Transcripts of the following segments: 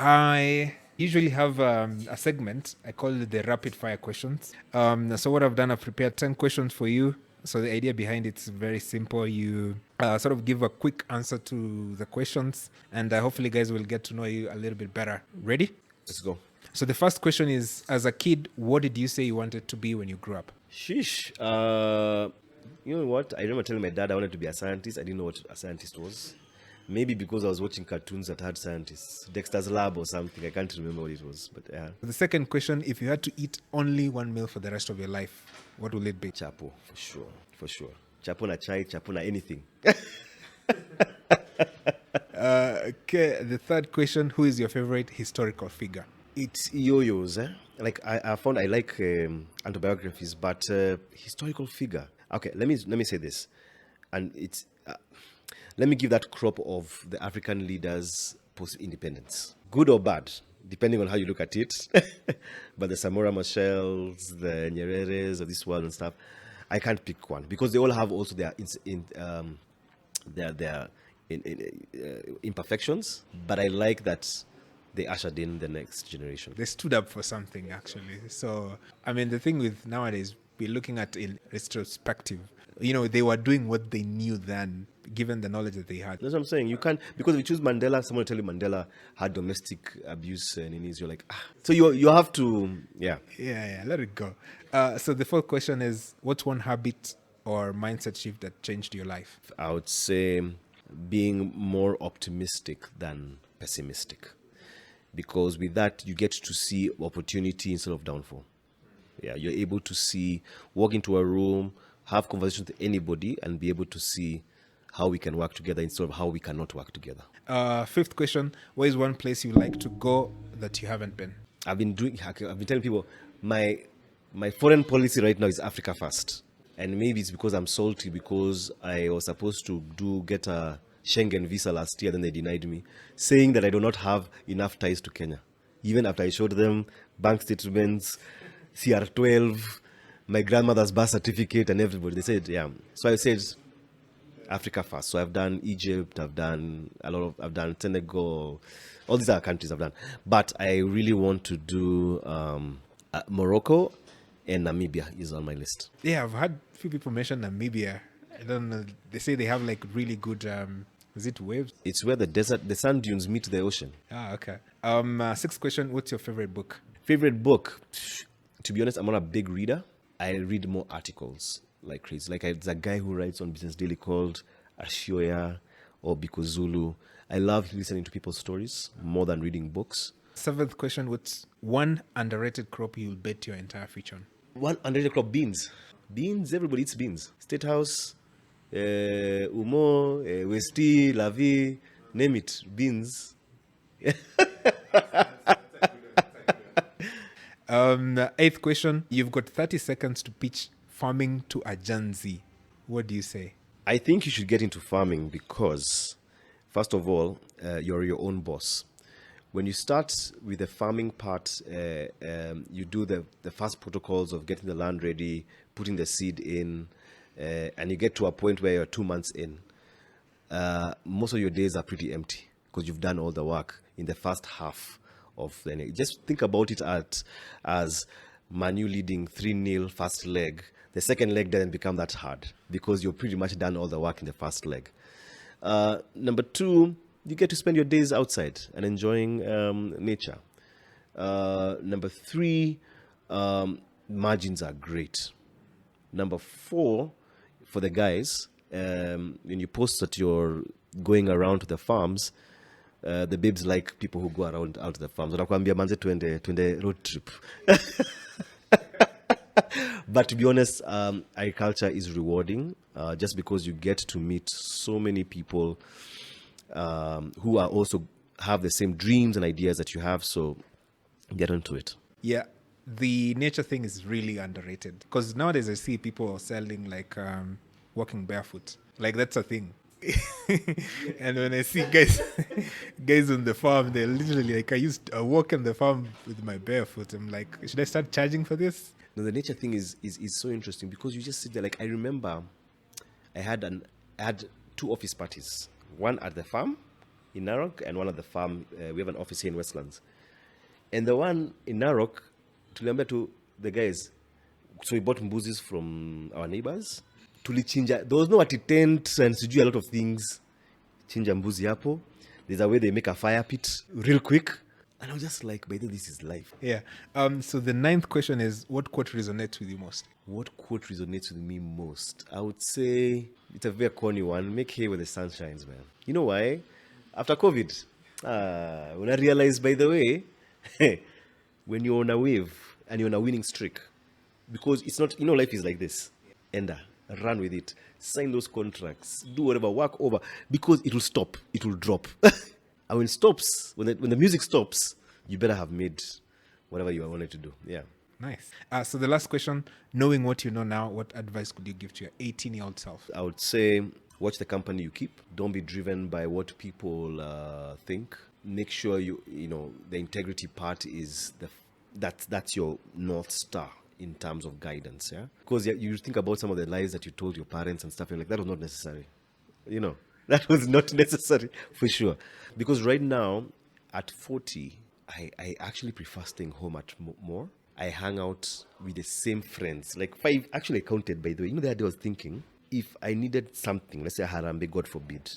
I usually have a segment. I call it the rapid fire questions. So what I've done, I've prepared 10 questions for you. So the idea behind it's very simple. You sort of give a quick answer to the questions, and hopefully, guys will get to know you a little bit better. Ready? Let's go. So the first question is: as a kid, what did you say you wanted to be when you grew up? Sheesh. You know what? I remember telling my dad I wanted to be a scientist. I didn't know what a scientist was. Maybe because I was watching cartoons that had scientists. Dexter's Lab or something. I can't remember what it was. But yeah. The second question: if you had to eat only one meal for the rest of your life, what will it be? Chapo, for sure. For sure. Chapo na chai, chapo na anything. Okay. The third question: who is your favorite historical figure? It's yo-yos, eh? Like I found I like autobiographies, but historical figure. Okay, let me say this, and it's let me give that crop of the African leaders post-independence, good or bad, depending on how you look at it. But the Samora Machels, the Nyereres of this world and stuff, I can't pick one because they all have also their imperfections. But I like that they ushered in the next generation. They stood up for something, actually. So, I mean, the thing with nowadays, we're looking at in retrospective. You know, they were doing what they knew then, given the knowledge that they had. That's what I'm saying. You can't, because if you choose Mandela, someone will tell you Mandela had domestic abuse and in his, you're like, ah. So you have to, yeah. Yeah, let it go. So the fourth question is, what's one habit or mindset shift that changed your life? I would say being more optimistic than pessimistic. Because with that, you get to see opportunity instead of downfall. Yeah, you're able to see, walk into a room, have conversations with anybody, and be able to see how we can work together instead of how we cannot work together. Fifth question, where is one place you like to go that you haven't been? I've been telling people my foreign policy right now is Africa first. And maybe it's because I'm salty because I was supposed to get a Schengen visa last year, then they denied me, saying that I do not have enough ties to Kenya. Even after I showed them bank statements, CR12, my grandmother's birth certificate, and everybody, they said, yeah. So I said, Africa first. So I've done Egypt, I've done Senegal, all these other countries I've done. But I really want to do Morocco and Namibia is on my list. Yeah, I've had a few people mention Namibia. I don't know. They say they have like really good, is it waves? It's where the sand dunes meet the ocean. Ah, okay. Sixth question, what's your favorite book? Favorite book? To be honest, I'm not a big reader. I read more articles like crazy. Like there's a guy who writes on Business Daily called Ashioya or Bikozulu. I love listening to people's stories more than reading books. Seventh question, what's one underrated crop you'll bet your entire future on? One underrated crop, beans. Beans, everybody eats beans. State House, Umo, Westi, Lavi, name it, beans. Eighth question, you've got 30 seconds to pitch farming to a Gen Z. What do you say? I think you should get into farming because, first of all, you're your own boss. When you start with the farming part, you do the first protocols of getting the land ready, putting the seed in, and you get to a point where you're 2 months in. Most of your days are pretty empty because you've done all the work in the first half of the. Just think about it as Manu leading 3-0 first leg. The second leg doesn't become that hard because you've pretty much done all the work in the first leg. Number two, you get to spend your days outside and enjoying nature. Number three, margins are great. Number four, for the guys, when you post that you're going around to the farms, the babes like people who go around out to the farms. Wanakuambia manze twende road trip. But to be honest, agriculture is rewarding just because you get to meet so many people who are also have the same dreams and ideas that you have. So get onto it. Yeah, the nature thing is really underrated because nowadays I see people selling like walking barefoot. Like that's a thing. And when I see guys on the farm, they're literally like, I walk on the farm with my barefoot. I'm like, should I start charging for this? No, the nature thing is so interesting because you just sit there. Like I remember, I had 2 office parties. One at the farm, in Narok and one at the farm. We have an office here in Westlands. And the one in Narok, tuliambia to the guys, so we bought mbuzis from our neighbors. Tulichinja. There was no tent and sijui a lot of things. Chinja mbuzi hapo. There's a way they make a fire pit real quick. And I was just like, by the way, this is life. Yeah. So the ninth question is, what quote resonates with you most? What quote resonates with me most? I would say it's a very corny one. Make hay when the sun shines, man. You know why? After COVID, when I realized, by the way, when you're on a wave and you're on a winning streak, because it's not, life is like this. Enda, run with it. Sign those contracts. Do whatever, work over. Because it will stop. It will drop. And when it stops, when the music stops, you better have made whatever you wanted to do. Yeah. Nice. So the last question, knowing what you know now, what advice could you give to your 18-year-old self? I would say watch the company you keep. Don't be driven by what people think. Make sure the integrity part is that's your North Star in terms of guidance. Yeah. Because you think about some of the lies that you told your parents and stuff, and like that was not necessary. That was not necessary for sure. Because right now, at 40, I actually prefer staying home at more. I hang out with the same friends. Like 5, actually I counted, by the way. The other day I was thinking, if I needed something, let's say Harambe, God forbid,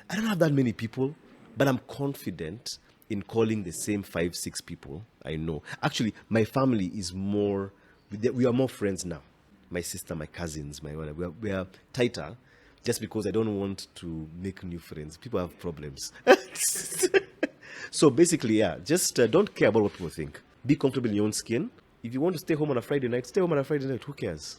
I don't have that many people, but I'm confident in calling the same 5, 6 people I know. Actually, my family is more, we are more friends now. My sister, my cousins, we are tighter. Just because I don't want to make new friends. People have problems. So basically, yeah, just don't care about what people think. Be comfortable in your own skin. If you want to stay home on a Friday night, stay home on a Friday night. Who cares?